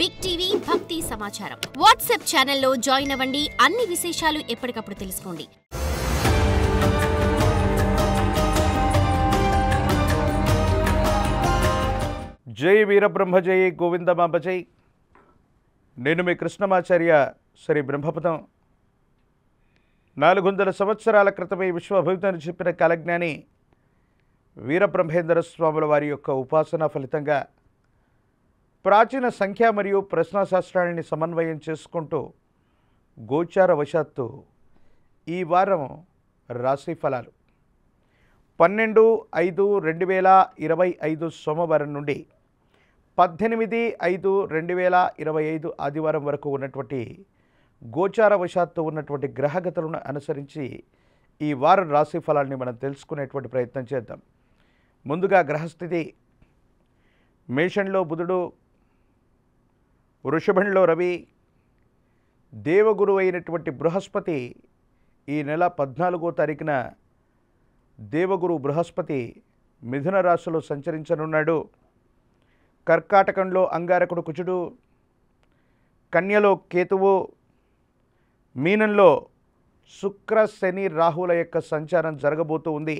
Big TV భక్తి సమాచారం WhatsApp ఛానల్లో జాయిన్ అవ్వండి. అన్ని విశేషాలు ఎప్పటికప్పుడు తెలుసుకోండి. జై వీరబ్రహ్మ జై గోవిందమాంబ జై. నేను మీ కృష్ణమాచార్య శ్రీ బ్రహ్మపదం. 400 సంవత్సరాల క్రితమే విశ్వభవితని చెప్పిన కాలజ్ఞాని వీరబ్రహ్మేంద్ర స్వాముల వారి యొక్క ఉపాసన ఫలితంగా ప్రాచీన సంఖ్య మరియు ప్రశ్నాశాస్త్రాలని సమన్వయం చేసుకుంటూ గోచార వశాత్తు ఈ వారం రాశి ఫలాలు 12/5/2025 సోమవారం నుండి 18/5/2025 ఆదివారం వరకు ఉన్నటువంటి గోచార వశాత్తు ఉన్నటువంటి గ్రహగతులను అనుసరించి ఈ వారం రాశి ఫలాన్ని మనం తెలుసుకునేటువంటి ప్రయత్నం చేద్దాం. ముందుగా గ్రహస్థితి: మేషంలో బుధుడు, వృషభంలో రవి, దేవగురు అయినటువంటి బృహస్పతి ఈ నెల 14వ తారీఖున దేవగురు బృహస్పతి మిథున రాశిలో సంచరించనున్నాడు. కర్కాటకంలో అంగారకుడు కుజుడు, కన్యలో కేతువు, మీనంలో శుక్ర శని రాహుల యొక్క సంచారం జరగబోతూ ఉంది.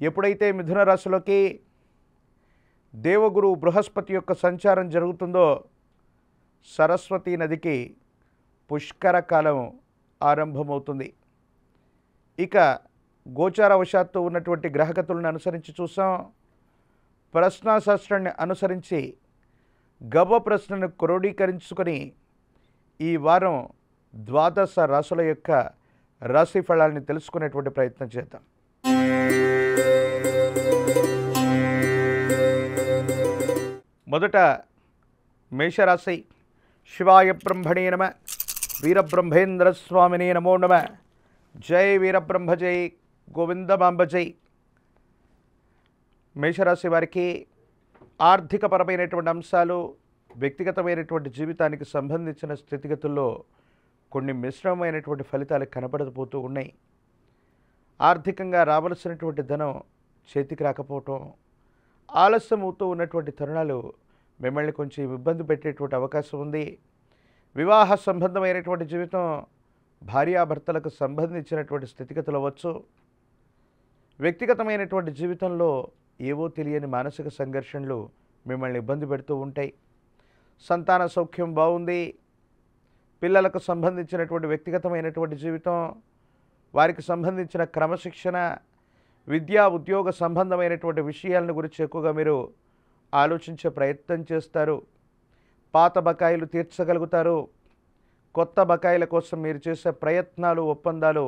ఎప్పుడైతే మిథున రాశిలోకి దేవగురు బృహస్పతి యొక్క సంచారం జరుగుతుందో సరస్వతీ నదికి పుష్కర కాలం ఆరంభమవుతుంది. ఇక గోచారవశాత్తు ఉన్నటువంటి గ్రహగతులను అనుసరించి చూసాం. ప్రశ్నాశాస్త్రాన్ని అనుసరించి గవ్వ ప్రశ్నను క్రోడీకరించుకొని ఈ వారం 12 రాశుల యొక్క రాశి ఫలాన్ని తెలుసుకునేటువంటి ప్రయత్నం చేద్దాం. మొదట మేషరాశి. శివాయ బ్రహ్మణే నమ. వీరబ్రహ్మేంద్ర స్వామినే నమో నమ. జై వీరబ్రహ్మ జై గోవిందమాంబ జై. మేషరాశి వారికి ఆర్థికపరమైనటువంటి అంశాలు, వ్యక్తిగతమైనటువంటి జీవితానికి సంబంధించిన స్థితిగతుల్లో కొన్ని మిశ్రమమైనటువంటి ఫలితాలు కనబడపోతూ ఉన్నాయి. ఆర్థికంగా రావలసినటువంటి ధనం చేతికి రాకపోవటం, ఆలస్యం అవుతూ ఉన్నటువంటి తరుణాలు మిమ్మల్ని కొంచెం ఇబ్బంది పెట్టేటువంటి అవకాశం ఉంది. వివాహ సంబంధమైనటువంటి జీవితం, భార్యాభర్తలకు సంబంధించినటువంటి స్థితిగతులు అవ్వచ్చు. వ్యక్తిగతమైనటువంటి జీవితంలో ఏవో తెలియని మానసిక సంఘర్షణలు మిమ్మల్ని ఇబ్బంది పెడుతూ ఉంటాయి. సంతాన సౌఖ్యం బాగుంది. పిల్లలకు సంబంధించినటువంటి వ్యక్తిగతమైనటువంటి జీవితం, వారికి సంబంధించిన క్రమశిక్షణ, విద్యా ఉద్యోగ సంబంధమైనటువంటి విషయాలను గురించి ఎక్కువగా మీరు ఆలోచించే ప్రయత్నం చేస్తారు. పాత బకాయిలు తీర్చగలుగుతారు. కొత్త బకాయిల కోసం మీరు చేసే ప్రయత్నాలు, ఒప్పందాలు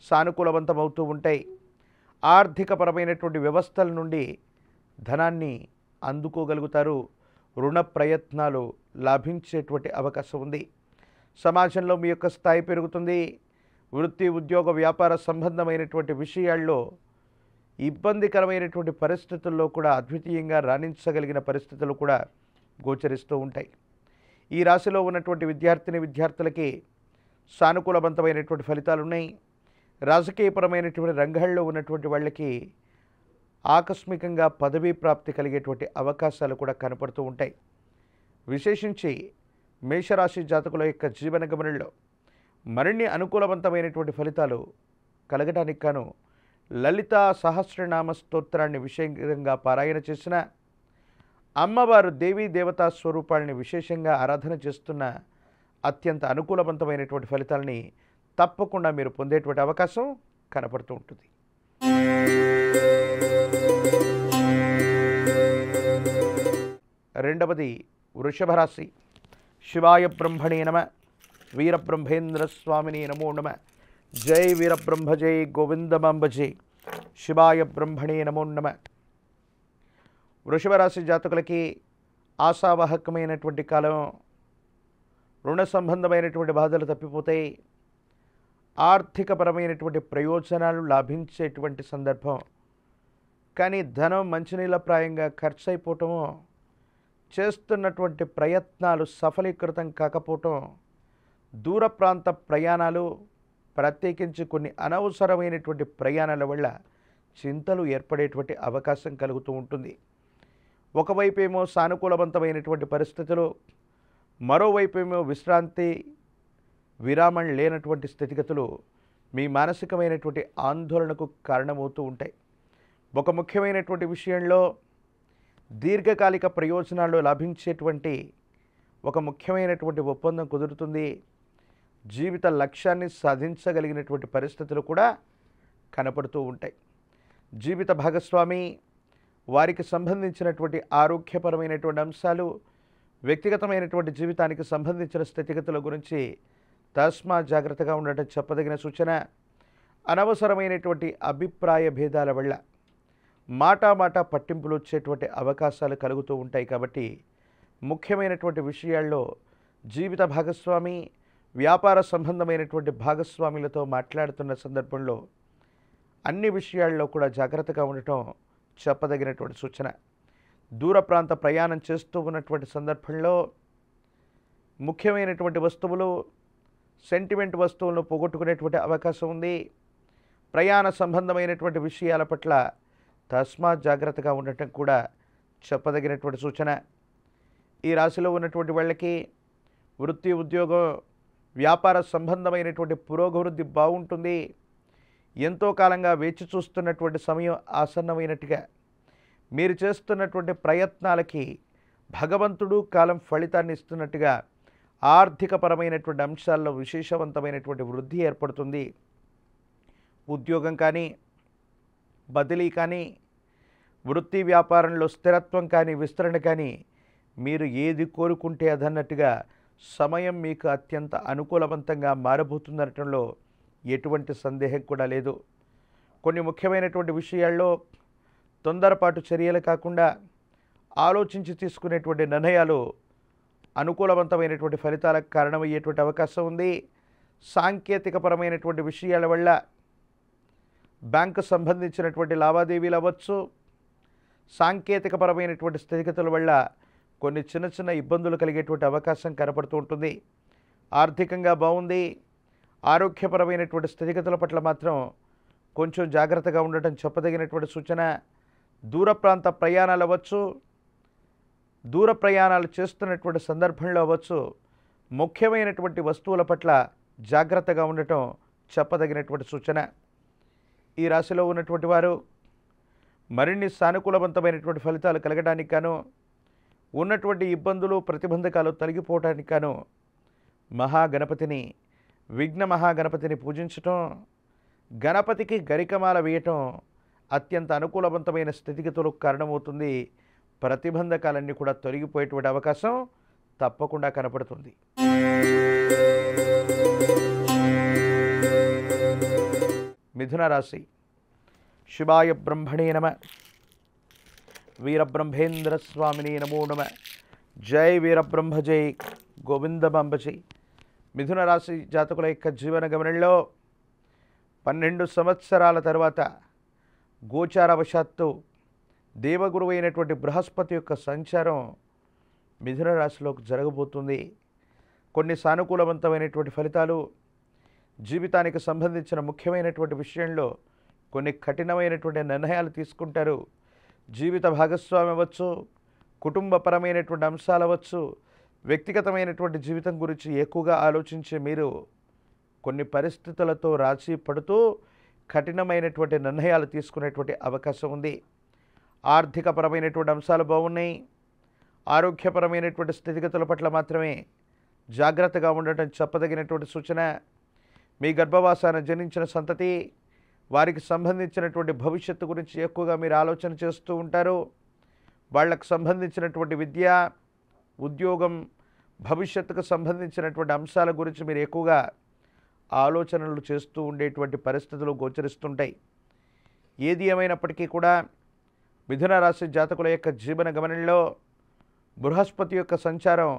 సానుకూలవంతమవుతూ ఉంటాయి. ఆర్థికపరమైనటువంటి వ్యవస్థల నుండి ధనాన్ని అందుకోగలుగుతారు. రుణ ప్రయత్నాలు లాభించేటువంటి అవకాశం ఉంది. సమాజంలో మీ యొక్క స్థాయి పెరుగుతుంది. వృత్తి, ఉద్యోగ, వ్యాపార సంబంధమైనటువంటి విషయాల్లో ఇబ్బందికరమైనటువంటి పరిస్థితుల్లో కూడా అద్వితీయంగా రాణించగలిగిన పరిస్థితులు కూడా గోచరిస్తూ ఉంటాయి. ఈ రాశిలో ఉన్నటువంటి విద్యార్థులకి సానుకూలవంతమైనటువంటి ఫలితాలు ఉన్నాయి. రాజకీయపరమైనటువంటి రంగాల్లో ఉన్నటువంటి వాళ్ళకి ఆకస్మికంగా పదవీ ప్రాప్తి కలిగేటువంటి అవకాశాలు కూడా కనపడుతూ ఉంటాయి. విశేషించి మేషరాశి జాతకుల యొక్క జీవన గమనంలో మరిన్ని అనుకూలవంతమైనటువంటి ఫలితాలు కలగడానికి గాను లలిత సహస్రనామ స్తోత్రాన్ని విశేషంగా పారాయణ చేసిన, అమ్మవారు దేవీ దేవతా స్వరూపాలని విశేషంగా ఆరాధన చేస్తున్న అత్యంత అనుకూలవంతమైనటువంటి ఫలితాలని తప్పకుండా మీరు పొందేటువంటి అవకాశం కనపడుతూ ఉంటుంది. రెండవది వృషభ రాశి. శివాయ బ్రహ్మణే నమ. వీరబ్రహ్మేంద్ర స్వామినే నమో నమ. జై వీరబ్రహ్మ జై గోవిందమాంబ జై. శివాయ బ్రహ్మణే నమో నమ. వృషభ రాశి జాతకులకి ఆశావాహకమైనటువంటి కాలం. రుణ సంబంధమైనటువంటి బాధలు తప్పిపోతాయి. ఆర్థికపరమైనటువంటి ప్రయోజనాలు లాభించేటువంటి సందర్భం. కానీ ధనం మంచినీళ్ళప్రాయంగా ఖర్చు అయిపోవటము, చేస్తున్నటువంటి ప్రయత్నాలు సఫలీకృతం కాకపోవటం, దూర ప్రాంత ప్రయాణాలు, ప్రత్యేకించి కొన్ని అనవసరమైనటువంటి ప్రయాణాల వల్ల చింతలు ఏర్పడేటువంటి అవకాశం కలుగుతూ ఉంటుంది. ఒకవైపేమో సానుకూలవంతమైనటువంటి పరిస్థితులు, మరోవైపేమో విశ్రాంతి విరామం లేనటువంటి స్థితిగతులు మీ మానసికమైనటువంటి ఆందోళనకు కారణమవుతూ ఉంటాయి. ఒక ముఖ్యమైనటువంటి విషయంలో దీర్ఘకాలిక ప్రయోజనాలు లభించేటువంటి ఒక ముఖ్యమైనటువంటి ఒప్పందం కుదురుతుంది. జీవిత లక్ష్యాన్ని సాధించగలిగినటువంటి పరిస్థితులు కూడా కనపడుతూ ఉంటాయి. జీవిత భాగస్వామి వారికి సంబంధించినటువంటి ఆరోగ్యపరమైనటువంటి అంశాలు, వ్యక్తిగతమైనటువంటి జీవితానికి సంబంధించిన స్థితిగతుల గురించి తస్మా జాగ్రత్తగా ఉండటం చెప్పదగిన సూచన. అనవసరమైనటువంటి అభిప్రాయ భేదాల వల్ల మాట పట్టింపులు వచ్చేటువంటి అవకాశాలు కలుగుతూ ఉంటాయి. కాబట్టి ముఖ్యమైనటువంటి విషయాల్లో జీవిత భాగస్వామి, వ్యాపార సంబంధమైనటువంటి భాగస్వాములతో మాట్లాడుతున్న సందర్భంలో అన్ని విషయాల్లో కూడా జాగ్రత్తగా ఉండటం చెప్పదగినటువంటి సూచన. దూర ప్రాంత ప్రయాణం చేస్తూ ఉన్నటువంటి సందర్భంలో ముఖ్యమైనటువంటి వస్తువులు, సెంటిమెంట్ వస్తువులను పోగొట్టుకునేటువంటి అవకాశం ఉంది. ప్రయాణ సంబంధమైనటువంటి విషయాల పట్ల తస్మాత్ జాగ్రత్తగా ఉండటం కూడా చెప్పదగినటువంటి సూచన. ఈ రాశిలో ఉన్నటువంటి వాళ్ళకి వృత్తి, ఉద్యోగం, వ్యాపార సంబంధమైనటువంటి పురోగవృద్ధి బాగుంటుంది. ఎంతో కాలంగా వేచి చూస్తున్నటువంటి సమయం ఆసన్నమైనట్టుగా, మీరు చేస్తున్నటువంటి ప్రయత్నాలకి భగవంతుడు కాలం ఫలితాన్ని ఇస్తున్నట్టుగా ఆర్థికపరమైనటువంటి అంశాల్లో విశేషవంతమైనటువంటి వృద్ధి ఏర్పడుతుంది. ఉద్యోగం కానీ, బదిలీ కానీ, వృత్తి వ్యాపారంలో స్థిరత్వం కానీ, విస్తరణ కానీ, మీరు ఏది కోరుకుంటే అదన్నట్టుగా సమయం మీకు అత్యంత అనుకూలవంతంగా మారబోతుందనటంలో ఎటువంటి సందేహం కూడా లేదు. కొన్ని ముఖ్యమైనటువంటి విషయాల్లో తొందరపాటు చర్యలు కాకుండా ఆలోచించి తీసుకునేటువంటి నిర్ణయాలు అనుకూలవంతమైనటువంటి ఫలితాలకు కారణమయ్యేటువంటి అవకాశం ఉంది. సాంకేతికపరమైనటువంటి విషయాల వల్ల బ్యాంకు సంబంధించినటువంటి లావాదేవీలు అవ్వచ్చు, సాంకేతికపరమైనటువంటి స్థితిగతుల వల్ల కొన్ని చిన్న ఇబ్బందులు కలిగేటువంటి అవకాశం కనపడుతూ ఉంటుంది. ఆర్థికంగా బాగుంది. ఆరోగ్యపరమైనటువంటి స్థితిగతుల పట్ల మాత్రం కొంచెం జాగ్రత్తగా ఉండటం చెప్పదగినటువంటి సూచన. దూర ప్రాంత ప్రయాణాలు అవ్వచ్చు, దూర ప్రయాణాలు చేస్తున్నటువంటి సందర్భంలో అవ్వచ్చు, ముఖ్యమైనటువంటి వస్తువుల పట్ల జాగ్రత్తగా ఉండటం చెప్పదగినటువంటి సూచన. ఈ రాశిలో ఉన్నటువంటి వారు మరిన్ని సానుకూలవంతమైనటువంటి ఫలితాలు కలగడానికి గాను, ఉన్నటువంటి ఇబ్బందులు, ప్రతిబంధకాలు తొలగిపోవటానికి గాను మహాగణపతిని, విఘ్న మహాగణపతిని పూజించటం, గణపతికి గరికమాల వేయటం అత్యంత అనుకూలవంతమైన స్థితిగతులకు కారణమవుతుంది. ప్రతిబంధకాలన్నీ కూడా తొలగిపోయేటువంటి అవకాశం తప్పకుండా కనపడుతుంది. మిథున రాశి. శివాయ బ్రహ్మణే నమ, వీరబ్రహ్మేంద్ర స్వామిని నమో నమ. జై వీరబ్రహ్మ, జై గోవిందమాంబ జై. మిథున రాశి జాతకుల యొక్క జీవన గమనంలో 12 సంవత్సరాల తర్వాత గోచారవశాత్తు దేవగురువు అయినటువంటి బృహస్పతి యొక్క సంచారం మిథున రాశిలోకి జరగబోతుంది. కొన్ని సానుకూలవంతమైనటువంటి ఫలితాలు, జీవితానికి సంబంధించిన ముఖ్యమైనటువంటి విషయంలో కొన్ని కఠినమైనటువంటి నిర్ణయాలు తీసుకుంటారు. జీవిత భాగస్వామి అవ్వచ్చు, కుటుంబపరమైనటువంటి అంశాలు అవ్వచ్చు, వ్యక్తిగతమైనటువంటి జీవితం గురించి ఎక్కువగా ఆలోచించే మీరు కొన్ని పరిస్థితులతో రాజీ పడుతూ కఠినమైనటువంటి నిర్ణయాలు తీసుకునేటువంటి అవకాశం ఉంది. ఆర్థికపరమైనటువంటి అంశాలు బాగున్నాయి. ఆరోగ్యపరమైనటువంటి స్థితిగతుల పట్ల మాత్రమే జాగ్రత్తగా ఉండటం చెప్పదగినటువంటి సూచన. మీ గర్భవాసాన జనించిన సంతతి, వారికి సంబంధించినటువంటి భవిష్యత్తు గురించి ఎక్కువగా మీరు ఆలోచన చేస్తూ ఉంటారు. వాళ్ళకు సంబంధించినటువంటి విద్య, ఉద్యోగం, భవిష్యత్తుకు సంబంధించినటువంటి అంశాల గురించి మీరు ఎక్కువగా ఆలోచనలు చేస్తూ ఉండేటువంటి పరిస్థితులు గోచరిస్తుంటాయి. ఏది ఏమైనప్పటికీ కూడా మిథున రాశి జాతకుల యొక్క జీవన గమనంలో బృహస్పతి యొక్క సంచారం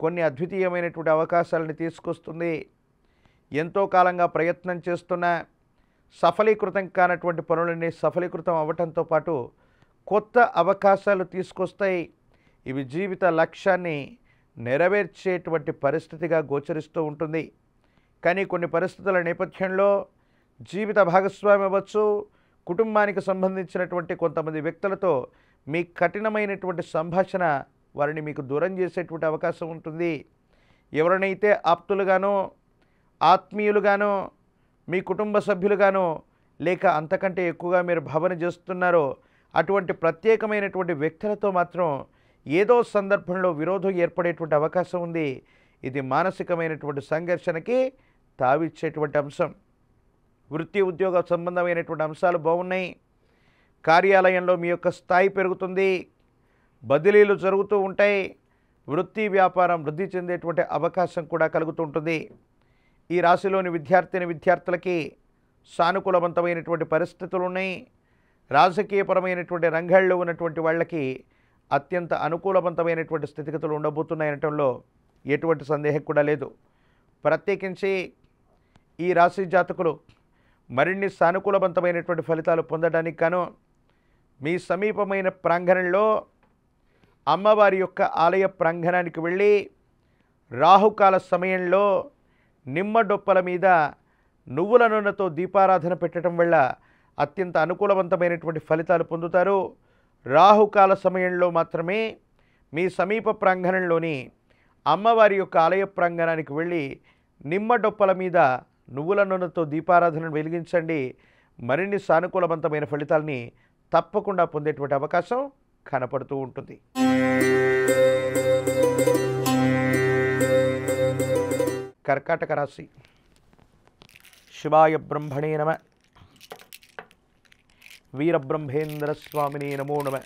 కొన్ని అద్వితీయమైనటువంటి అవకాశాలను తీసుకొస్తుంది. ఎంతో కాలంగా ప్రయత్నం చేస్తున్న సఫలీకృతం కానటువంటి పనులన్నీ సఫలీకృతం అవ్వటంతో పాటు కొత్త అవకాశాలు తీసుకొస్తాయి. ఇవి జీవిత లక్ష్యాన్ని నెరవేర్చేటువంటి పరిస్థితిగా గోచరిస్తూ ఉంటుంది. కానీ కొన్ని పరిస్థితుల నేపథ్యంలో జీవిత భాగస్వామి అవ్వచ్చు, కుటుంబానికి సంబంధించినటువంటి కొంతమంది వ్యక్తులతో మీ కఠినమైనటువంటి సంభాషణ వారిని మీకు దూరం చేసేటువంటి అవకాశం ఉంటుంది. ఎవరినైతే ఆప్తులుగానో ఆత్మీయులుగానో మీ కుటుంబ సభ్యులుగానో లేక అంతకంటే ఎక్కువగా మీరు భావన చేస్తున్నారో అటువంటి ప్రత్యేకమైనటువంటి వ్యక్తులతో మాత్రం ఏదో సందర్భంలో విరోధం ఏర్పడేటువంటి అవకాశం ఉంది. ఇది మానసికమైనటువంటి సంఘర్షణకి తావిచ్చేటువంటి అంశం. వృత్తి ఉద్యోగ సంబంధమైనటువంటి అంశాలు బాగున్నాయి. కార్యాలయంలో మీ యొక్క స్థాయి పెరుగుతుంది. బదిలీలు జరుగుతూ ఉంటాయి. వృత్తి వ్యాపారం వృద్ధి చెందేటువంటి అవకాశం కూడా కలుగుతూ ఉంటుంది. ఈ రాశిలోని విద్యార్థులకి సానుకూలవంతమైనటువంటి పరిస్థితులు ఉన్నాయి. రాజకీయపరమైనటువంటి రంగాల్లో ఉన్నటువంటి వాళ్ళకి అత్యంత అనుకూలవంతమైనటువంటి స్థితిగతులు ఉండబోతున్నాయనటంలో ఎటువంటి సందేహం కూడా లేదు. ప్రత్యేకించి ఈ రాశి జాతకులు మరిన్ని సానుకూలవంతమైనటువంటి ఫలితాలు పొందడానికి గాను మీ సమీపమైన ప్రాంగణంలో అమ్మవారి యొక్క ఆలయ ప్రాంగణానికి వెళ్ళి రాహుకాల సమయంలో నిమ్మ డొప్పల మీద నువ్వుల నూనెతో దీపారాధన పెట్టడం వల్ల అత్యంత అనుకూలవంతమైనటువంటి ఫలితాలు పొందుతారు. రాహుకాల సమయంలో మాత్రమే మీ సమీప ప్రాంగణంలోని అమ్మవారి యొక్క ఆలయ ప్రాంగణానికి వెళ్ళి నిమ్మ డొప్పల మీద నువ్వుల నూనెతో దీపారాధనను వెలిగించండి. మరిన్ని సానుకూలవంతమైన ఫలితాలని తప్పకుండా పొందేటువంటి అవకాశం కనపడుతూ ఉంటుంది. కర్కాటక రాశి. శివాయ బ్రహ్మణే నమ. వీరబ్రహ్మేంద్ర స్వామిని నమో నమ.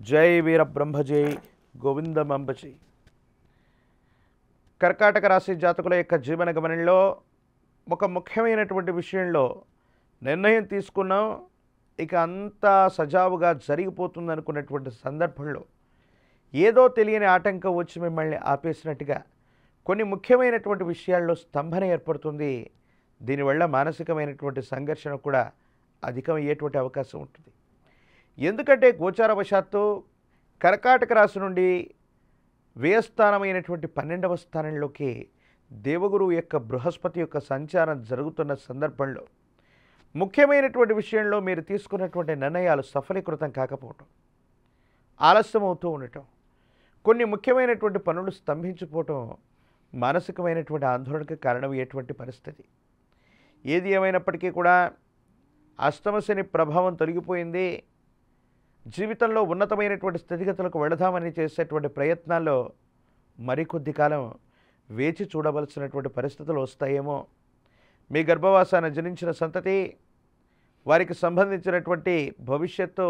జై వీరబ్రహ్మ జై గోవిందమంబజీ. కర్కాటక రాశి జాతకుల యొక్క జీవన గమనంలో ఒక ముఖ్యమైనటువంటి విషయంలో నిర్ణయం తీసుకున్నాం, ఇక అంతా సజావుగా జరిగిపోతుంది అనుకున్నటువంటి సందర్భంలో ఏదో తెలియని ఆటంకం వచ్చి మిమ్మల్ని ఆపేసినట్టుగా కొన్ని ముఖ్యమైనటువంటి విషయాల్లో స్తంభన ఏర్పడుతుంది. దీనివల్ల మానసికమైనటువంటి సంఘర్షణ కూడా అధికమయ్యేటువంటి అవకాశం ఉంటుంది. ఎందుకంటే గోచారవశాత్తు కర్కాటక రాశి నుండి వ్యయస్థానమైనటువంటి 12వ స్థానంలోకి దేవగురువు యొక్క బృహస్పతి యొక్క సంచారం జరుగుతున్న సందర్భంలో ముఖ్యమైనటువంటి విషయంలో మీరు తీసుకున్నటువంటి నిర్ణయాలు సఫలీకృతం కాకపోవటం, ఆలస్యం అవుతూ ఉండటం, కొన్ని ముఖ్యమైనటువంటి పనులు స్తంభించిపోవటం మానసికమైనటువంటి ఆందోళనకు కారణమయ్యేటువంటి పరిస్థితి. ఏది ఏమైనప్పటికీ కూడా అష్టమశని ప్రభావం తొలగిపోయింది. జీవితంలో ఉన్నతమైనటువంటి స్థితిగతులకు వెళదామని చేసేటువంటి ప్రయత్నాల్లో మరికొద్ది కాలం వేచి చూడవలసినటువంటి పరిస్థితులు వస్తాయేమో. మీ గర్భవాసాన జనించిన సంతతి వారికి సంబంధించినటువంటి భవిష్యత్తు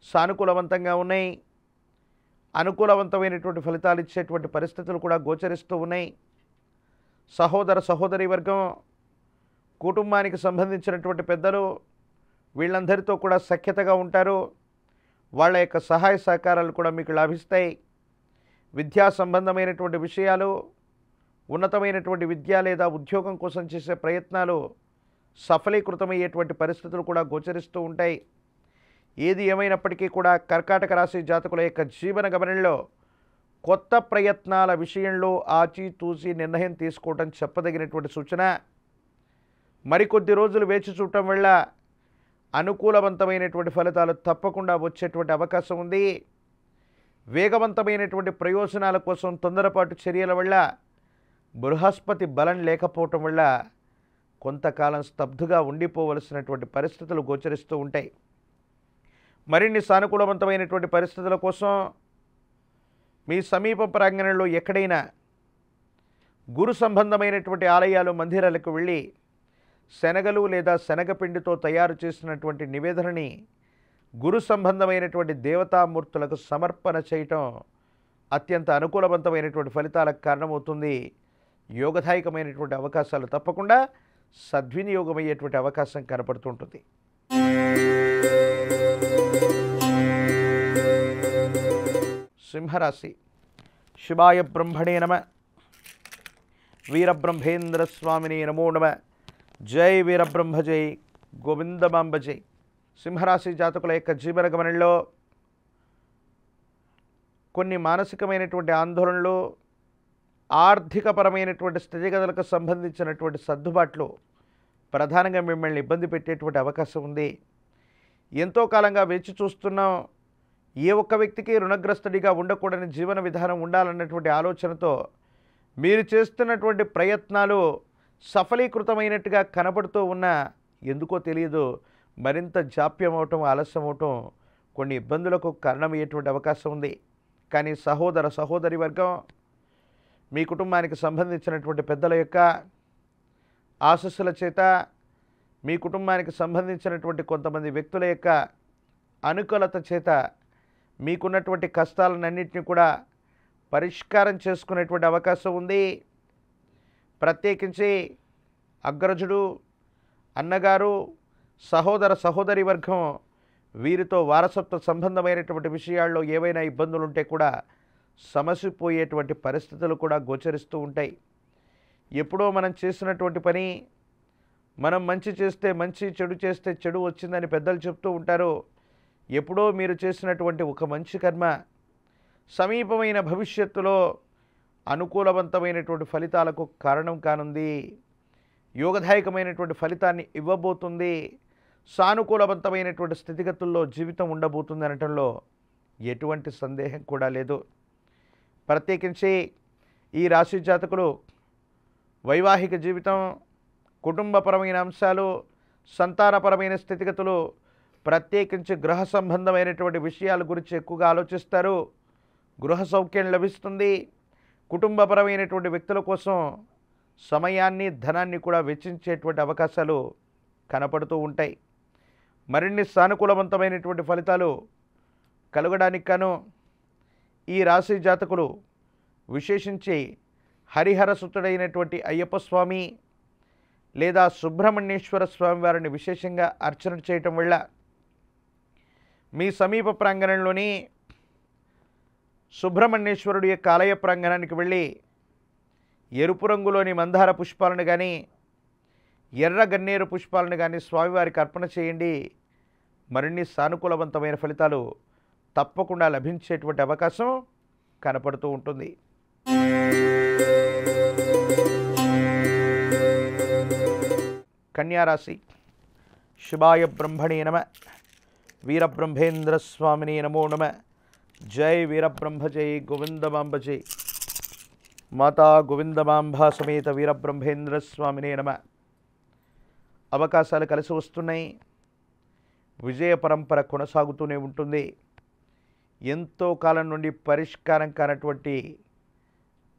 సానుకూలవంతంగా ఉన్నాయి. అనుకూలవంతమైనటువంటి ఫలితాలు ఇచ్చేటువంటి పరిస్థితులు కూడా గోచరిస్తూ ఉన్నాయి. సహోదర సహోదరి వర్గం, కుటుంబానికి సంబంధించినటువంటి పెద్దలు వీళ్ళందరితో కూడా సఖ్యతగా ఉంటారు. వాళ్ళ యొక్క సహాయ సహకారాలు కూడా మీకు లభిస్తాయి. విద్యా సంబంధమైనటువంటి విషయాలు, ఉన్నతమైనటువంటి విద్య లేదా ఉద్యోగం కోసం చేసే ప్రయత్నాలు సఫలీకృతమయ్యేటువంటి పరిస్థితులు కూడా గోచరిస్తూ ఉంటాయి. ఏది ఏమైనప్పటికీ కూడా కర్కాటక రాశి జాతకుల యొక్క జీవన గమనంలో కొత్త ప్రయత్నాల విషయంలో ఆచితూచి నిర్ణయం తీసుకోవడం చెప్పదగినటువంటి సూచన. మరికొద్ది రోజులు వేచి చూడటం వల్ల అనుకూలవంతమైనటువంటి ఫలితాలు తప్పకుండా వచ్చేటువంటి అవకాశం ఉంది. వేగవంతమైనటువంటి ప్రయోజనాల కోసం తొందరపాటు చర్యల వల్ల బృహస్పతి బలం లేకపోవటం వల్ల కొంతకాలం స్తబ్దుగా ఉండిపోవలసినటువంటి పరిస్థితులు గోచరిస్తూ ఉంటాయి. మరిన్ని సానుకూలవంతమైనటువంటి పరిస్థితుల కోసం మీ సమీప ప్రాంగణంలో ఎక్కడైనా గురు సంబంధమైనటువంటి ఆలయాలు, మందిరాలకు వెళ్ళి శనగలు లేదా శనగపిండితో తయారు చేసినటువంటి నివేదనని గురు సంబంధమైనటువంటి దేవతామూర్తులకు సమర్పణ చేయటం అత్యంత అనుకూలవంతమైనటువంటి ఫలితాలకు కారణమవుతుంది. యోగదాయకమైనటువంటి అవకాశాలు తప్పకుండా సద్వినియోగమయ్యేటువంటి అవకాశం కనపడుతుంటుంది. సింహరాశి. శివాయ బ్రహ్మణే నమ. వీరబ్రహ్మేంద్ర స్వామిని నమో నమ. జై వీరబ్రహ్మ జై గోవిందమాంబ జై. సింహరాశి జాతకుల యొక్క జీవన గమనంలో కొన్ని మానసికమైనటువంటి ఆందోళనలు, ఆర్థికపరమైనటువంటి స్థితిగతులకు సంబంధించినటువంటి సర్దుబాట్లు ప్రధానంగా మిమ్మల్ని ఇబ్బంది పెట్టేటువంటి అవకాశం ఉంది. ఎంతో కాలంగా వేచి చూస్తున్నాం, ఏ ఒక్క వ్యక్తికి రుణగ్రస్తుడిగా ఉండకూడని జీవన విధానం ఉండాలన్నటువంటి ఆలోచనతో మీరు చేస్తున్నటువంటి ప్రయత్నాలు సఫలీకృతమైనట్టుగా కనబడుతూ ఉన్నా ఎందుకో తెలియదు మరింత జాప్యం అవటం, ఆలస్యం అవటం కొన్ని ఇబ్బందులకు కారణమయ్యేటువంటి అవకాశం ఉంది. కానీ సహోదర సహోదరి వర్గం, మీ కుటుంబానికి సంబంధించినటువంటి పెద్దల యొక్క ఆశస్సుల చేత, మీ కుటుంబానికి సంబంధించినటువంటి కొంతమంది వ్యక్తుల యొక్క అనుకూలత చేత మీకున్నటువంటి కష్టాలన్నింటినీ కూడా పరిష్కారం చేసుకునేటువంటి అవకాశం ఉంది. ప్రత్యేకించి అగ్రజుడు, అన్నగారు, సహోదర సహోదరి వర్గం వీరితో వారసత్వ సంబంధమైనటువంటి విషయాల్లో ఏవైనా ఇబ్బందులు ఉంటే కూడా సమసిపోయేటువంటి పరిస్థితులు కూడా గోచరిస్తూ ఉంటాయి. ఎప్పుడో మనం చేసినటువంటి పని, మనం మంచి చేస్తే మంచి, చెడు చేస్తే చెడు వచ్చిందని పెద్దలు చెప్తూ ఉంటారు. ఎప్పుడో మీరు చేసినటువంటి ఒక మంచి కర్మ సమీపమైన భవిష్యత్తులో అనుకూలవంతమైనటువంటి ఫలితాలకు కారణం కానుంది. యోగదాయకమైనటువంటి ఫలితాన్ని ఇవ్వబోతుంది. సానుకూలవంతమైనటువంటి స్థితిగతుల్లో జీవితం ఉండబోతుంది అనటంలో ఎటువంటి సందేహం కూడా లేదు. ప్రత్యేకించి ఈ రాశి జాతకులు వైవాహిక జీవితం, కుటుంబపరమైన అంశాలు, సంతానపరమైన స్థితిగతులు, ప్రత్యేకించి గృహ సంబంధమైనటువంటి విషయాల గురించి ఎక్కువగా ఆలోచిస్తారు. గృహ సౌఖ్యం లభిస్తుంది. కుటుంబపరమైనటువంటి వ్యక్తుల కోసం సమయాన్ని, ధనాన్ని కూడా వెచ్చించేటువంటి అవకాశాలు కనపడుతూ ఉంటాయి. మరిన్ని సానుకూలవంతమైనటువంటి ఫలితాలు కలగడానికి గాను ఈ రాశి జాతకులు విశేషించి హరిహరసుతుడైనటువంటి అయ్యప్ప స్వామి లేదా సుబ్రహ్మణ్యేశ్వర స్వామి వారిని విశేషంగా అర్చన చేయటం వల్ల మీ సమీప ప్రాంగణంలోని సుబ్రహ్మణ్యేశ్వరుడి యొక్క ఆలయ ప్రాంగణానికి వెళ్ళి ఎరుపు రంగులోని మందార పుష్పాలను కానీ, ఎర్ర గన్నేరు పుష్పాలను కానీ స్వామివారికి అర్పణ చేయండి. మరిన్ని సానుకూలవంతమైన ఫలితాలు తప్పకుండా లభించేటువంటి అవకాశం కనపడుతూ ఉంటుంది. కన్యారాశి. శివాయ బ్రహ్మణే నమ. వీరబ్రహ్మేంద్ర స్వామినే నమో నమ. జై వీరబ్రహ్మ జై గోవిందమాంబ జై. మాతా గోవిందమాంబ సమేత వీరబ్రహ్మేంద్ర స్వామినే నమ. అవకాశాలు కలిసి వస్తున్నాయి. విజయ పరంపర కొనసాగుతూనే ఉంటుంది. ఎంతో కాలం నుండి పరిష్కారం కానటువంటి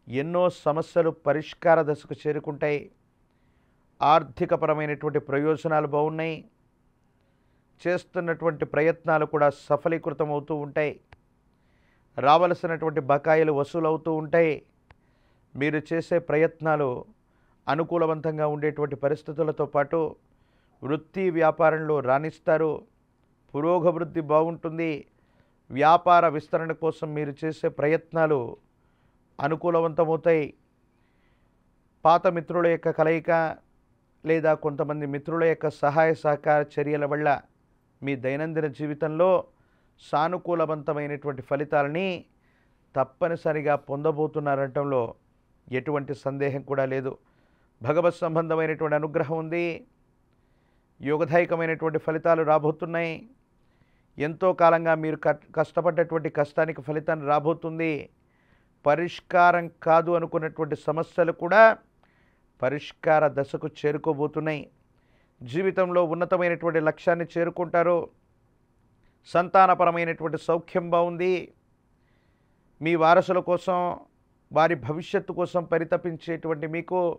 ఎన్నో సమస్యలు పరిష్కార దశకు చేరుకుంటాయి. ఆర్థికపరమైనటువంటి ప్రయోజనాలు బాగున్నాయి. చేస్తున్నటువంటి ప్రయత్నాలు కూడా సఫలీకృతం అవుతూ ఉంటాయి. రావలసినటువంటి బకాయిలు వసూలవుతూ ఉంటాయి. మీరు చేసే ప్రయత్నాలు అనుకూలవంతంగా ఉండేటువంటి పరిస్థితులతో పాటు వృత్తి వ్యాపారంలో రాణిస్తారు. పురోగవృద్ధి బాగుంటుంది. వ్యాపార విస్తరణ కోసం మీరు చేసే ప్రయత్నాలు అనుకూలవంతమవుతాయి. పాత మిత్రుల యొక్క కలయిక లేదా కొంతమంది మిత్రుల యొక్క సహాయ సహకార చర్యల వల్ల మీ దైనందిన జీవితంలో సానుకూలవంతమైనటువంటి ఫలితాలని తప్పనిసరిగా పొందబోతున్నారనటంలో ఎటువంటి సందేహం కూడా లేదు. భగవత్ సంబంధమైనటువంటి అనుగ్రహం ఉంది. యోగదాయకమైనటువంటి ఫలితాలు రాబోతున్నాయి. ఎంతో కాలంగా మీరు కష్టపడ్డటువంటి కష్టానికి ఫలితాన్ని రాబోతుంది. పరిష్కారం కాదు అనుకున్నటువంటి సమస్యలు కూడా పరిష్కార దశకు చేరుకోబోతున్నాయి. జీవితంలో ఉన్నతమైనటువంటి లక్ష్యాన్ని చేరుకుంటారు. సంతానపరమైనటువంటి సౌఖ్యం బాగుంది. మీ వారసుల కోసం, వారి భవిష్యత్తు కోసం పరితపించేటువంటి మీకు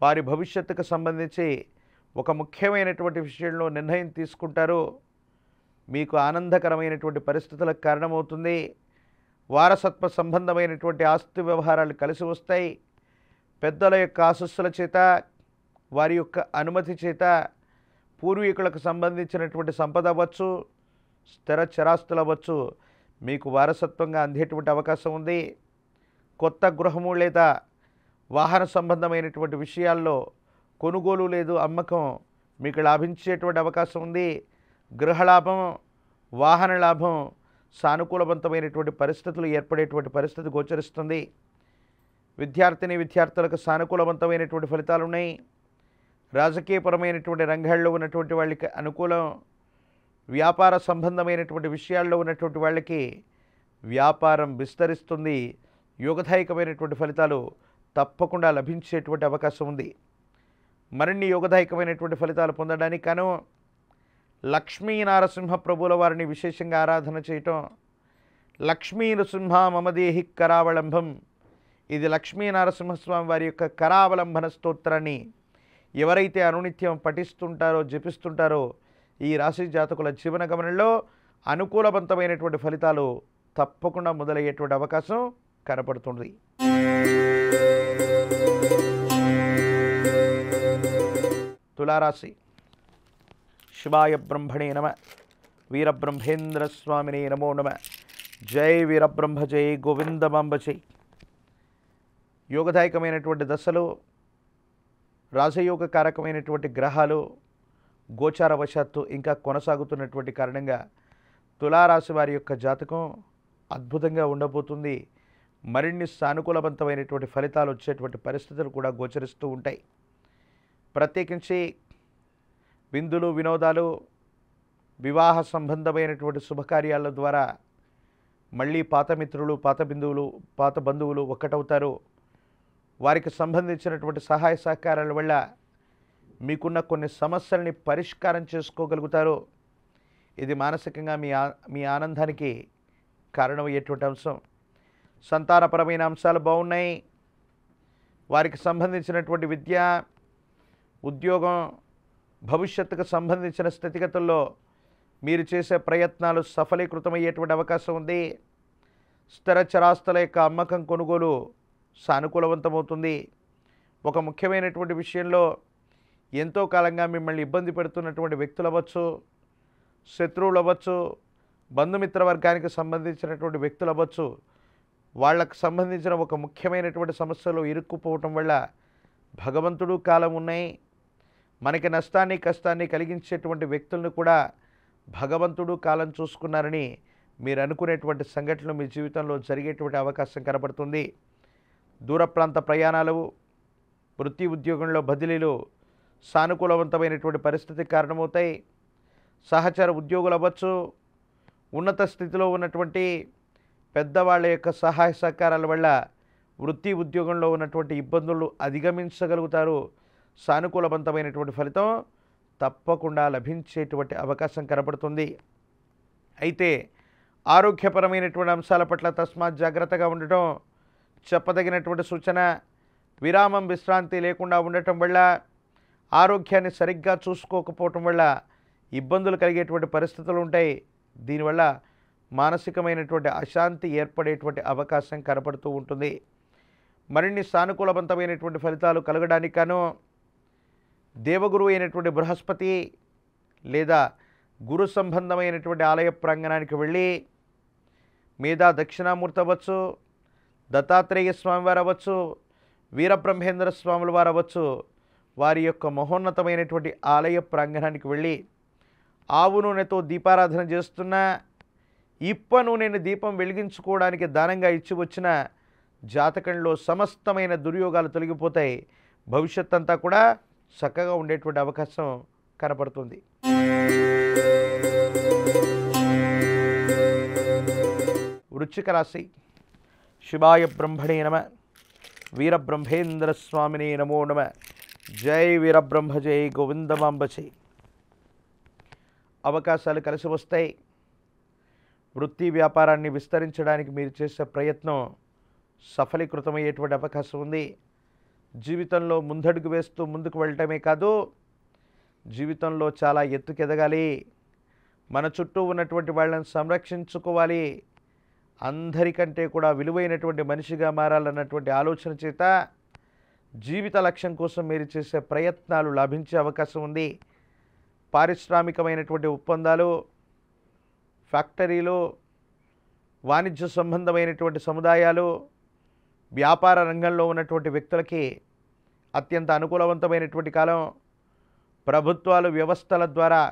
వారి భవిష్యత్తుకు సంబంధించి ఒక ముఖ్యమైనటువంటి విషయంలో నిర్ణయం తీసుకుంటారు. మీకు ఆనందకరమైనటువంటి పరిస్థితులకు కారణమవుతుంది. వారసత్వ సంబంధమైనటువంటి ఆస్తి వ్యవహారాలు కలిసి వస్తాయి. పెద్దల యొక్క ఆశస్సుల చేత, వారి యొక్క అనుమతి చేత పూర్వీకులకు సంబంధించినటువంటి సంపద అవ్వచ్చు, స్థిర చరాస్తులు అవ్వచ్చు, మీకు వారసత్వంగా అందేటువంటి అవకాశం ఉంది. కొత్త గృహము లేదా వాహన సంబంధమైనటువంటి విషయాల్లో కొనుగోలు లేదు అమ్మకం మీకు లాభించేటువంటి అవకాశం ఉంది. గృహలాభం, వాహన లాభం, సానుకూలవంతమైనటువంటి పరిస్థితులు ఏర్పడేటువంటి పరిస్థితి గోచరిస్తుంది. విద్యార్థులకు సానుకూలవంతమైనటువంటి ఫలితాలు ఉన్నాయి. రాజకీయపరమైనటువంటి రంగాల్లో ఉన్నటువంటి వాళ్ళకి అనుకూలం. వ్యాపార సంబంధమైనటువంటి విషయాల్లో ఉన్నటువంటి వాళ్ళకి వ్యాపారం విస్తరిస్తుంది. యోగదాయకమైనటువంటి ఫలితాలు తప్పకుండా లభించేటువంటి అవకాశం ఉంది. మరిన్ని యోగదాయకమైనటువంటి ఫలితాలు పొందడానికి గాను లక్ష్మీ నారసింహ ప్రభుల వారిని విశేషంగా ఆరాధన చేయటం. లక్ష్మీ నృసింహ మమదేహి కరావలంబం, ఇది లక్ష్మీ నరసింహస్వామి వారి యొక్క కరావలంబన స్తోత్రాన్ని ఎవరైతే అనునిత్యం పఠిస్తుంటారో జపిస్తుంటారో ఈ రాశి జాతకుల జీవన గమనంలో అనుకూలవంతమైనటువంటి ఫలితాలు తప్పకుండా మొదలయ్యేటువంటి అవకాశం కనపడుతుంది. తులారాశి. శివాయ బ్రహ్మణే నమ, వీరబ్రహ్మేంద్ర స్వామినే నమో నమ. జై వీరబ్రహ్మ జై గోవిందమాంబ జై. యోగదాయకమైనటువంటి దశలు, రాజయోగకారకమైనటువంటి గ్రహాలు గోచారవశాత్తు ఇంకా కొనసాగుతున్నటువంటి కారణంగా తులారాశి వారి యొక్క జాతకం అద్భుతంగా ఉండబోతుంది. మరిన్ని సానుకూలవంతమైనటువంటి ఫలితాలు వచ్చేటువంటి పరిస్థితులు కూడా గోచరిస్తూ ఉంటాయి. ప్రత్యేకించి విందులు, వినోదాలు, వివాహ సంబంధమైనటువంటి శుభకార్యాల ద్వారా మళ్ళీ పాత మిత్రులు, పాత బంధువులు ఒక్కటవుతారు. వారికి సంబంధించినటువంటి సహాయ సహకారాల వల్ల మీకున్న కొన్ని సమస్యల్ని పరిష్కారం చేసుకోగలుగుతారు. ఇది మానసికంగా మీ ఆనందానికి కారణమయ్యేటువంటి అంశం. సంతానపరమైన అంశాలు బాగున్నాయి. వారికి సంబంధించినటువంటి విద్య, ఉద్యోగం, భవిష్యత్తుకు సంబంధించిన స్థితిగతుల్లో మీరు చేసే ప్రయత్నాలు సఫలీకృతమయ్యేటువంటి అవకాశం ఉంది. స్థిర చరాస్తుల యొక్క అమ్మకం, కొనుగోలు సానుకూలవంతమవుతుంది. ఒక ముఖ్యమైనటువంటి విషయంలో ఎంతో కాలంగా మిమ్మల్ని ఇబ్బంది పెడుతున్నటువంటి వ్యక్తులు అవ్వచ్చు, శత్రువులు అవ్వచ్చు, బంధుమిత్ర వర్గానికి సంబంధించినటువంటి వ్యక్తులు అవ్వచ్చు, వాళ్ళకు సంబంధించిన ఒక ముఖ్యమైనటువంటి సమస్యలో ఇరుక్కుపోవటం వల్ల భగవంతుడు కాలం ఉన్నాయి. మనకి నష్టాన్ని కష్టాన్ని కలిగించేటువంటి వ్యక్తులను కూడా భగవంతుడు కాలం చూసుకున్నారని మీరు అనుకునేటువంటి సంఘటనలు మీ జీవితంలో జరిగేటువంటి అవకాశం కనబడుతుంది. దూర ప్రాంత ప్రయాణాలు, వృత్తి ఉద్యోగంలో బదిలీలు సానుకూలవంతమైనటువంటి పరిస్థితికి కారణమవుతాయి. సహచర ఉద్యోగులు అవ్వచ్చు, ఉన్నత స్థితిలో ఉన్నటువంటి పెద్దవాళ్ళ యొక్క సహాయ సహకారాల వల్ల వృత్తి ఉద్యోగంలో ఉన్నటువంటి ఇబ్బందులు అధిగమించగలుగుతారు. సానుకూలవంతమైనటువంటి ఫలితం తప్పకుండా లభించేటువంటి అవకాశం కనబడుతుంది. అయితే ఆరోగ్యపరమైనటువంటి అంశాల పట్ల తస్మాత్ జాగ్రత్తగా ఉండటం చెప్పదగినటువంటి సూచన. విరామం, విశ్రాంతి లేకుండా ఉండటం వల్ల, ఆరోగ్యాన్ని సరిగ్గా చూసుకోకపోవటం వల్ల ఇబ్బందులు కలిగేటువంటి పరిస్థితులు ఉంటాయి. దీనివల్ల మానసికమైనటువంటి అశాంతి ఏర్పడేటువంటి అవకాశం కనపడుతూ ఉంటుంది. మరిన్ని సానుకూలవంతమైనటువంటి ఫలితాలు కలగడానికి గాను దేవగురువు అయినటువంటి బృహస్పతి లేదా గురు సంబంధమైనటువంటి ఆలయ ప్రాంగణానికి వెళ్ళి మేధా దక్షిణామూర్తి అవ్వచ్చు, దత్తాత్రేయ స్వామివారు అవ్వచ్చు, వీరబ్రహ్మేంద్ర స్వాముల వారు అవ్వచ్చు, వారి యొక్క మహోన్నతమైనటువంటి ఆలయ ప్రాంగణానికి వెళ్ళి ఆవు నూనెతో దీపారాధన చేస్తున్న, ఇప్ప నూనెని దీపం వెలిగించుకోవడానికి దానంగా ఇచ్చి వచ్చిన జాతకంలో సమస్తమైన దుర్యోగాలు తొలగిపోతాయి. భవిష్యత్ అంతా కూడా చక్కగా ఉండేటువంటి అవకాశం కనపడుతుంది. వృశ్చిక రాశి. శివాయ బ్రహ్మణే నమ, వీరబ్రహ్మేంద్ర స్వామినే నమో నమ. జై వీరబ్రహ్మ జై గోవిందమాంబ జై. అవకాశాలు కలిసి వస్తాయి. వృత్తి వ్యాపారాన్ని విస్తరించడానికి మీరు చేసే ప్రయత్నం సఫలీకృతమయ్యేటువంటి అవకాశం ఉంది. జీవితంలో ముందడుగు వేస్తూ ముందుకు వెళ్ళటమే కాదు, జీవితంలో చాలా ఎత్తుకెదగాలి. మన చుట్టూ ఉన్నటువంటి వాళ్ళని సంరక్షించుకోవాలి. అందరికంటే కూడా విలువైనటువంటి మనిషిగా మారాలన్నటువంటి ఆలోచన చేత జీవిత లక్ష్యం కోసం మీరు చేసే ప్రయత్నాలు లాభించే అవకాశం ఉంది. పారిశ్రామికమైనటువంటి ఒప్పందాలు, ఫ్యాక్టరీలు, వాణిజ్య సంబంధమైనటువంటి సముదాయాలు, వ్యాపార రంగంలో ఉన్నటువంటి వ్యక్తులకి అత్యంత అనుకూలవంతమైనటువంటి కాలం. ప్రభుత్వాలు, వ్యవస్థల ద్వారా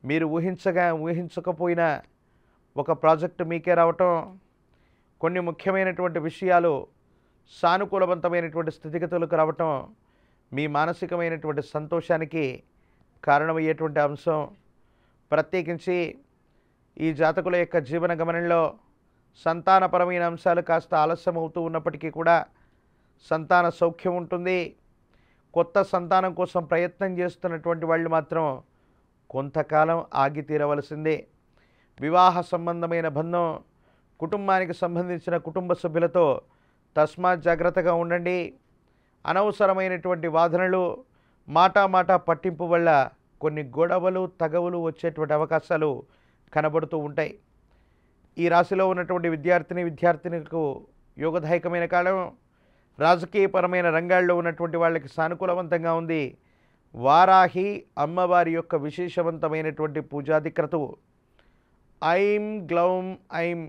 మీరు ఊహించకపోయినా ఒక ప్రాజెక్టు మీకే రావటం, కొన్ని ముఖ్యమైనటువంటి విషయాలు సానుకూలవంతమైనటువంటి స్థితిగతులకు రావటం మీ మానసికమైనటువంటి సంతోషానికి కారణమయ్యేటువంటి అంశం. ప్రత్యేకించి ఈ జాతకుల యొక్క జీవన గమనంలో సంతానపరమైన అంశాలు కాస్త ఆలస్యం అవుతూ ఉన్నప్పటికీ కూడా సంతాన సౌఖ్యం ఉంటుంది. కొత్త సంతానం కోసం ప్రయత్నం చేస్తున్నటువంటి వాళ్ళు మాత్రం కొంతకాలం ఆగి తీరవలసిందే. వివాహ సంబంధమైన బంధం, కుటుంబానికి సంబంధించిన కుటుంబ సభ్యులతో తస్మాత్ జాగ్రత్తగా ఉండండి. అనవసరమైనటువంటి వాదనలు, మాట పట్టింపు వల్ల కొన్ని గొడవలు తగవులు వచ్చేటువంటి అవకాశాలు కనబడుతూ ఉంటాయి. ఈ రాశిలో ఉన్నటువంటి విద్యార్థినులకు యోగదాయకమైన కాలం. రాజకీయపరమైన రంగాల్లో ఉన్నటువంటి వాళ్ళకి సానుకూలవంతంగా ఉంది. వారాహి అమ్మవారి యొక్క విశేషవంతమైనటువంటి పూజాధిక్రతువు ఐం గ్లౌం ఐం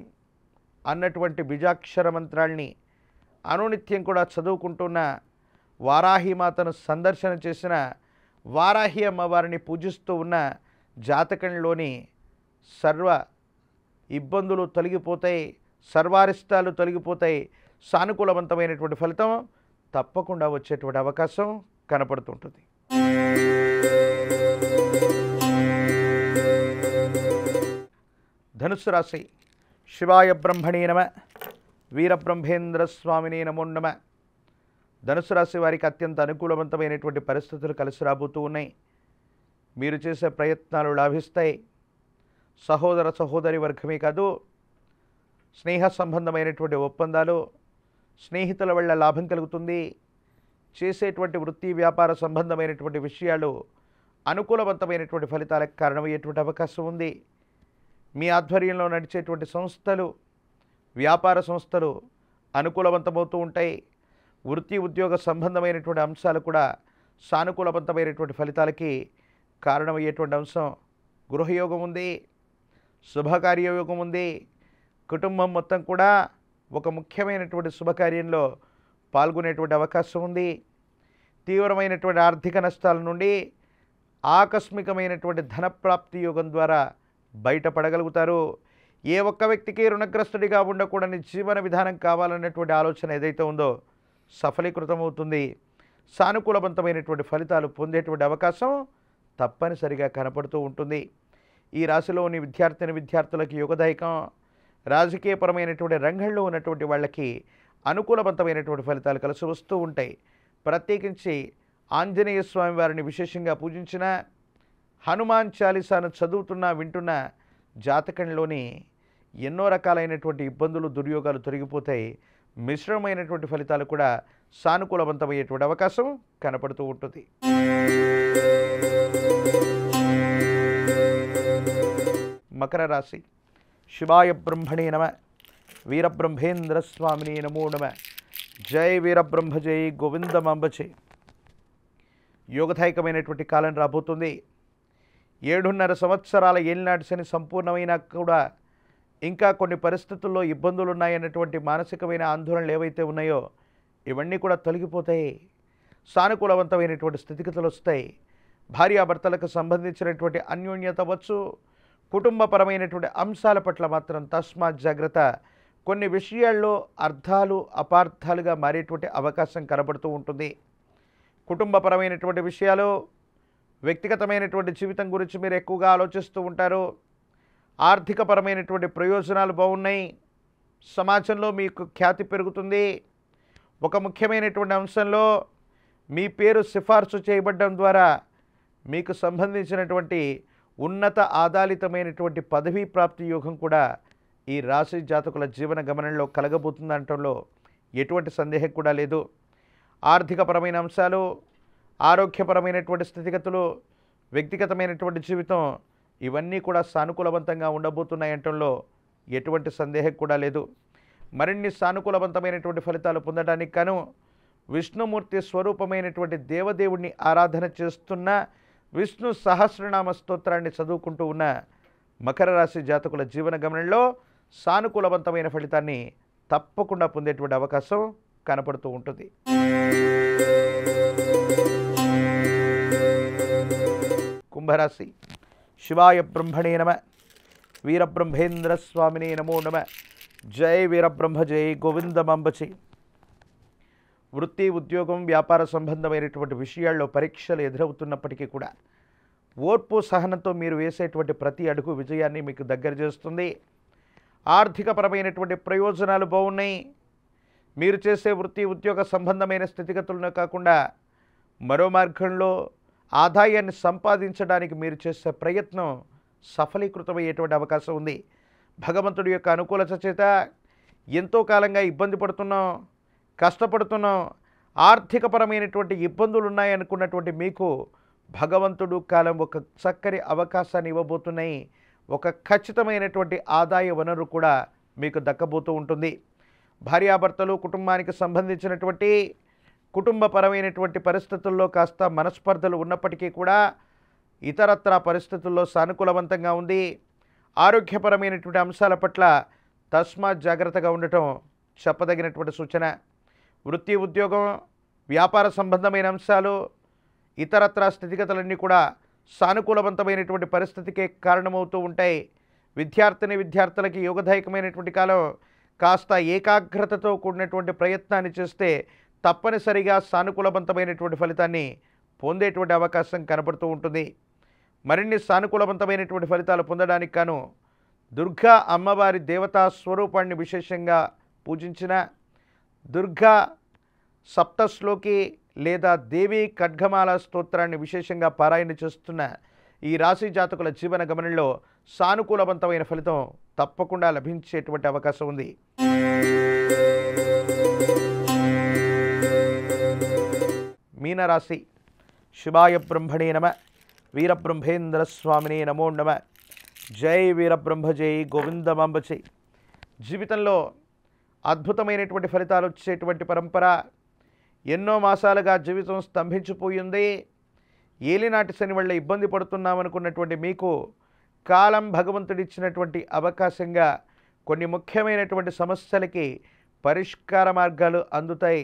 అన్నటువంటి బీజాక్షర మంత్రాల్ని అనునిత్యం కూడా చదువుకుంటున్న, వారాహి మాతను సందర్శన చేసిన, వారాహి అమ్మవారిని పూజిస్తూ ఉన్న జాతకంలోని సర్వ ఇబ్బందులు తొలగిపోతాయి, సర్వారిష్టాలు తొలగిపోతాయి. సానుకూలవంతమైనటువంటి ఫలితం తప్పకుండా వచ్చేటువంటి అవకాశం కనపడుతుంటుంది. ధనుస్సు రాశి. శివాయ బ్రహ్మణే నమ, వీరబ్రహ్మేంద్ర స్వామినే నమో నమ. ధనుసు రాశి వారికి అత్యంత అనుకూలవంతమైనటువంటి పరిస్థితులు కలిసి రాబోతూ ఉన్నాయి. మీరు చేసే ప్రయత్నాలు లాభిస్తాయి. సహోదర సహోదరి వర్గమే కాదు, స్నేహ సంబంధమైనటువంటి ఒప్పందాలు, స్నేహితుల వల్ల లాభం కలుగుతుంది. చేసేటువంటి వృత్తి వ్యాపార సంబంధమైనటువంటి విషయాలు అనుకూలవంతమైనటువంటి ఫలితాలకు కారణమయ్యేటువంటి అవకాశం ఉంది. మీ ఆధ్వర్యంలో నడిచేటువంటి సంస్థలు, వ్యాపార సంస్థలు అనుకూలవంతమవుతూ ఉంటాయి. వృత్తి ఉద్యోగ సంబంధమైనటువంటి అంశాలు కూడా సానుకూలవంతమైనటువంటి ఫలితాలకి కారణమయ్యేటువంటి అంశం. గృహయోగం ఉంది, శుభకార్యయోగం ఉంది. కుటుంబం మొత్తం కూడా ఒక ముఖ్యమైనటువంటి శుభకార్యంలో పాల్గొనేటువంటి అవకాశం ఉంది. తీవ్రమైనటువంటి ఆర్థిక నష్టాల నుండి ఆకస్మికమైనటువంటి ధనప్రాప్తి యోగం ద్వారా బయటపడగలుగుతారు. ఏ ఒక్క వ్యక్తికి రుణగ్రస్తుడిగా ఉండకూడని జీవన విధానం కావాలన్నటువంటి ఆలోచన ఏదైతే ఉందో సఫలీకృతమవుతుంది. సానుకూలవంతమైనటువంటి ఫలితాలు పొందేటువంటి అవకాశం తప్పనిసరిగా కనపడుతూ ఉంటుంది. ఈ రాశిలోని విద్యార్థులకు యోగదాయకం. రాజకీయపరమైనటువంటి రంగంలో ఉన్నటువంటి వాళ్ళకి అనుకూలవంతమైనటువంటి ఫలితాలు కలిసి వస్తూ ఉంటాయి. ప్రత్యేకించి ఆంజనేయ స్వామి వారిని విశేషంగా పూజించిన, హనుమాన్ చాలీసాను చదువుతున్నా వింటున్న జాతకంలోని ఎన్నో రకాలైనటువంటి ఇబ్బందులు దుర్యోగాలు తొలగిపోతాయి. మిశ్రమైనటువంటి ఫలితాలు కూడా సానుకూలవంతమయ్యేటువంటి అవకాశం కనపడుతూ ఉంటుంది. మకర రాశి. శివాయ బ్రహ్మణే నమ, వీరబ్రహ్మేంద్ర స్వామినే నమో నమ. జై వీరబ్రహ్మ జై గోవిందమాంబచే. యోగదాయకమైనటువంటి కాలం రాబోతుంది. 7.5 సంవత్సరాల ఏలినాటి శని సంపూర్ణమైనా కూడా ఇంకా కొన్ని పరిస్థితుల్లో ఇబ్బందులు ఉన్నాయన్నటువంటి మానసికమైన ఆందోళనలు ఏవైతే ఉన్నాయో ఇవన్నీ కూడా తొలగిపోతాయి. సానుకూలవంతమైనటువంటి స్థితిగతులు వస్తాయి. భార్యాభర్తలకు సంబంధించినటువంటి అన్యోన్యత వచ్చు. కుటుంబపరమైనటువంటి అంశాల పట్ల మాత్రం తస్మాత్ జాగ్రత్త. కొన్ని విషయాల్లో అర్థాలు అపార్థాలుగా మారేటువంటి అవకాశం కనబడుతూ ఉంటుంది. కుటుంబపరమైనటువంటి విషయాలు, వ్యక్తిగతమైనటువంటి జీవితం గురించి మీరు ఎక్కువగా ఆలోచిస్తూ ఉంటారు. ఆర్థికపరమైనటువంటి ప్రయోజనాలు బాగున్నాయి. సమాజంలో మీకు ఖ్యాతి పెరుగుతుంది. ఒక ముఖ్యమైనటువంటి అంశంలో మీ పేరు సిఫార్సు చేయబడడం ద్వారా మీకు సంబంధించినటువంటి ఉన్నత ఆదాలితమైనటువంటి పదవీ ప్రాప్తి యోగం కూడా ఈ రాశి జాతకుల జీవన గమనంలో కలగబోతుందంటంలో ఎటువంటి సందేహం కూడా లేదు. ఆర్థికపరమైన అంశాలు, ఆరోగ్యపరమైనటువంటి స్థితిగతులు, వ్యక్తిగతమైనటువంటి జీవితం ఇవన్నీ కూడా సానుకూలవంతంగా ఉండబోతున్నాయంటంలో ఎటువంటి సందేహం కూడా లేదు. మరిన్ని సానుకూలవంతమైనటువంటి ఫలితాలు పొందడానికి గాను విష్ణుమూర్తి స్వరూపమైనటువంటి దేవదేవుడిని ఆరాధన చేస్తున్న, విష్ణు సహస్రనామ స్తోత్రాన్ని చదువుకుంటూ ఉన్న మకర రాశి జాతకుల జీవన గమనంలో సానుకూలవంతమైన ఫలితాన్ని తప్పకుండా పొందేటువంటి అవకాశం కనపడుతూ ఉంటుంది. కుంభరాశి. శివాయ బ్రహ్మణే నమ, వీరబ్రహ్మేంద్ర స్వామినే నమో నమ. జై వీరబ్రహ్మ జై గోవిందమాంబచే. వృత్తి ఉద్యోగం వ్యాపార సంబంధమైనటువంటి విషయాల్లో పరీక్షలు ఎదురవుతున్నప్పటికీ కూడా ఓర్పు సహనంతో మీరు వేసేటువంటి ప్రతి అడుగు విజయాన్ని మీకు దగ్గర చేస్తుంది. ఆర్థికపరమైనటువంటి ప్రయోజనాలు బాగున్నాయి. మీరు చేసే వృత్తి ఉద్యోగ సంబంధమైన స్థితిగతులను కాకుండా మరో మార్గంలో ఆదాయాన్ని సంపాదించడానికి మీరు చేసే ప్రయత్నం సఫలీకృతమయ్యేటువంటి అవకాశం ఉంది. భగవంతుడి యొక్క అనుకూలత చేత ఎంతో కాలంగా ఇబ్బంది పడుతున్నాం, కష్టపడుతున్నాం, ఆర్థికపరమైనటువంటి ఇబ్బందులు ఉన్నాయనుకున్నటువంటి మీకు భగవంతుడు కాలం ఒక చక్కని అవకాశాన్ని ఇవ్వబోతున్నాయి. ఒక ఖచ్చితమైనటువంటి ఆదాయ వనరు కూడా మీకు దక్కబోతూ ఉంటుంది. భార్యాభర్తలు కుటుంబానికి సంబంధించినటువంటి కుటుంబపరమైనటువంటి పరిస్థితుల్లో కాస్త మనస్పర్ధలు ఉన్నప్పటికీ కూడా ఇతరత్రా పరిస్థితుల్లో సానుకూలవంతంగా ఉంది. ఆరోగ్యపరమైనటువంటి అంశాల పట్ల తస్మాత్ జాగ్రత్తగా ఉండటం చెప్పదగినటువంటి సూచన. వృత్తి ఉద్యోగం వ్యాపార సంబంధమైన అంశాలు ఇతరత్రా స్థితిగతులన్నీ కూడా సానుకూలవంతమైనటువంటి పరిస్థితికే కారణమవుతూ ఉంటాయి. విద్యార్థులకి యోగదాయకమైనటువంటి కాలం. కాస్త ఏకాగ్రతతో కూడినటువంటి ప్రయత్నాన్ని చేస్తే తప్పనిసరిగా సానుకూలవంతమైనటువంటి ఫలితాన్ని పొందేటువంటి అవకాశం కనబడుతూ ఉంటుంది. మరిన్ని సానుకూలవంతమైనటువంటి ఫలితాలు పొందడానికి గాను దుర్గా అమ్మవారి దేవతా స్వరూపాన్ని విశేషంగా పూజించిన, దుర్గా సప్తశ్లోకి లేదా దేవి ఖడ్గమాల స్తోత్రాన్ని విశేషంగా పారాయణ చేస్తున్న ఈ రాశి జాతకుల జీవన గమనంలో సానుకూలవంతమైన ఫలితం తప్పకుండా లభించేటువంటి అవకాశం ఉంది. మీనరాశి. శివాయ బ్రహ్మణే నమ. వీరబ్రహ్మేంద్ర స్వామినే నమో నమ. జై వీరబ్రహ్మ జై గోవిందమాంబ జై. జీవితంలో అద్భుతమైనటువంటి ఫలితాలు వచ్చేటువంటి పరంపర. ఎన్నో మాసాలుగా జీవితం స్తంభించిపోయింది. ఏలినాటి శని వల్ల ఇబ్బంది పడుతున్నామనుకున్నటువంటి మీకు కాలం భగవంతుడిచ్చినటువంటి అవకాశంగా కొన్ని ముఖ్యమైనటువంటి సమస్యలకి పరిష్కార మార్గాలు అందుతాయి.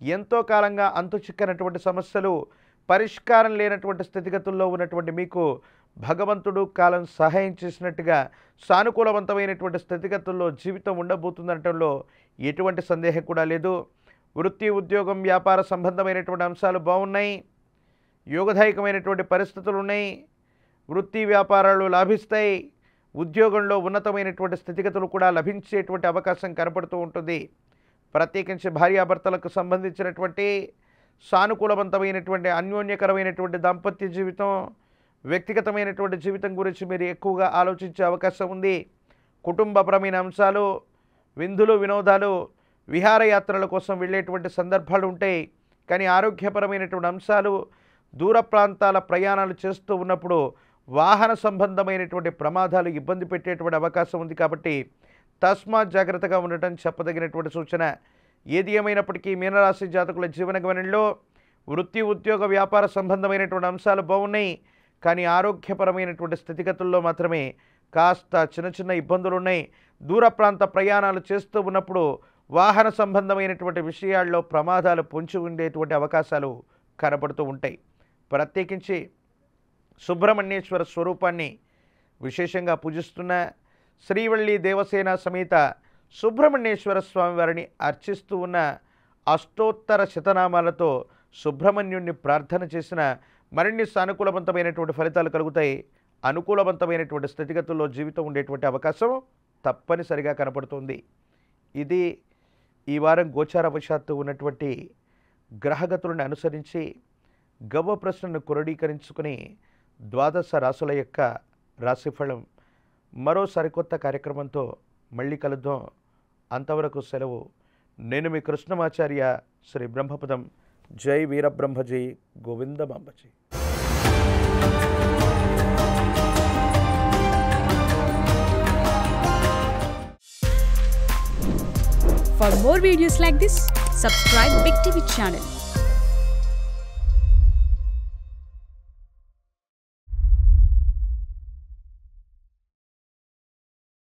ఎంతో కాలంగా అంతు చిక్కనటువంటి సమస్యలు, పరిష్కారం లేనటువంటి స్థితిగతుల్లో ఉన్నటువంటి మీకు భగవంతుడు కాలం సహాయం చేసినట్టుగా సానుకూలవంతమైనటువంటి స్థితిగతుల్లో జీవితం ఉండబోతుందనటంలో ఎటువంటి సందేహం కూడా లేదు. వృత్తి ఉద్యోగం వ్యాపార సంబంధమైనటువంటి అంశాలు బాగున్నాయి. యోగదాయకమైనటువంటి పరిస్థితులు ఉన్నాయి. వృత్తి వ్యాపారాలు లాభిస్తాయి. ఉద్యోగంలో ఉన్నతమైనటువంటి స్థితిగతులు కూడా లభించేటువంటి అవకాశం కనపడుతూ ఉంటుంది. ప్రత్యేకించి భార్యాభర్తలకు సంబంధించినటువంటి సానుకూలవంతమైనటువంటి అన్యోన్యకరమైనటువంటి దాంపత్య జీవితం, వ్యక్తిగతమైనటువంటి జీవితం గురించి మీరు ఎక్కువగా ఆలోచించే అవకాశం ఉంది. కుటుంబపరమైన అంశాలు, విందులు వినోదాలు, విహారయాత్రల కోసం వెళ్ళేటువంటి సందర్భాలు ఉంటాయి. కానీ ఆరోగ్యపరమైనటువంటి అంశాలు, దూర ప్రాంతాల ప్రయాణాలు చేస్తూ ఉన్నప్పుడు వాహన సంబంధమైనటువంటి ప్రమాదాలు ఇబ్బంది పెట్టేటువంటి అవకాశం ఉంది. కాబట్టి తస్మాత్ జాగ్రత్తగా ఉండటం చెప్పదగినటువంటి సూచన. ఏది ఏమైనప్పటికీ మీనరాశి జాతకుల జీవన గమనంలో వృత్తి ఉద్యోగ వ్యాపార సంబంధమైనటువంటి అంశాలు బాగున్నాయి. కానీ ఆరోగ్యపరమైనటువంటి స్థితిగతుల్లో మాత్రమే కాస్త చిన్న చిన్న ఇబ్బందులు ఉన్నాయి. దూర ప్రాంత ప్రయాణాలు చేస్తూ ఉన్నప్పుడు వాహన సంబంధమైనటువంటి విషయాల్లో ప్రమాదాలు పొంచి ఉండేటువంటి అవకాశాలు కనబడుతూ ఉంటాయి. ప్రత్యేకించి సుబ్రహ్మణ్యేశ్వర స్వరూపాన్ని విశేషంగా పూజిస్తున్న శ్రీవల్లి దేవసేన సమేత సుబ్రహ్మణ్యేశ్వర స్వామివారిని అర్చిస్తూ ఉన్న అష్టోత్తర శతనామాలతో సుబ్రహ్మణ్యుణ్ణి ప్రార్థన చేసిన మరిన్ని సానుకూలవంతమైనటువంటి ఫలితాలు కలుగుతాయి. అనుకూలవంతమైనటువంటి స్థితిగతుల్లో జీవితం ఉండేటువంటి అవకాశం తప్పనిసరిగా కనపడుతుంది. ఇది ఈ వారం గోచారవశాత్తు ఉన్నటువంటి గ్రహగతులను అనుసరించి గవ్వ ప్రశ్నను క్రోడీకరించుకుని ద్వాదశ రాశుల యొక్క రాశిఫలం మరో సరికొత్త కార్యక్రమంతో మళ్ళీ కలుద్దాం. అంతవరకు సెలవు. నేను మీ కృష్ణమాచార్య, శ్రీ బ్రహ్మపదం. జై వీరబ్రహ్మ జై గోవిందమాంబ జై. For more videos like this, subscribe Big TV channel.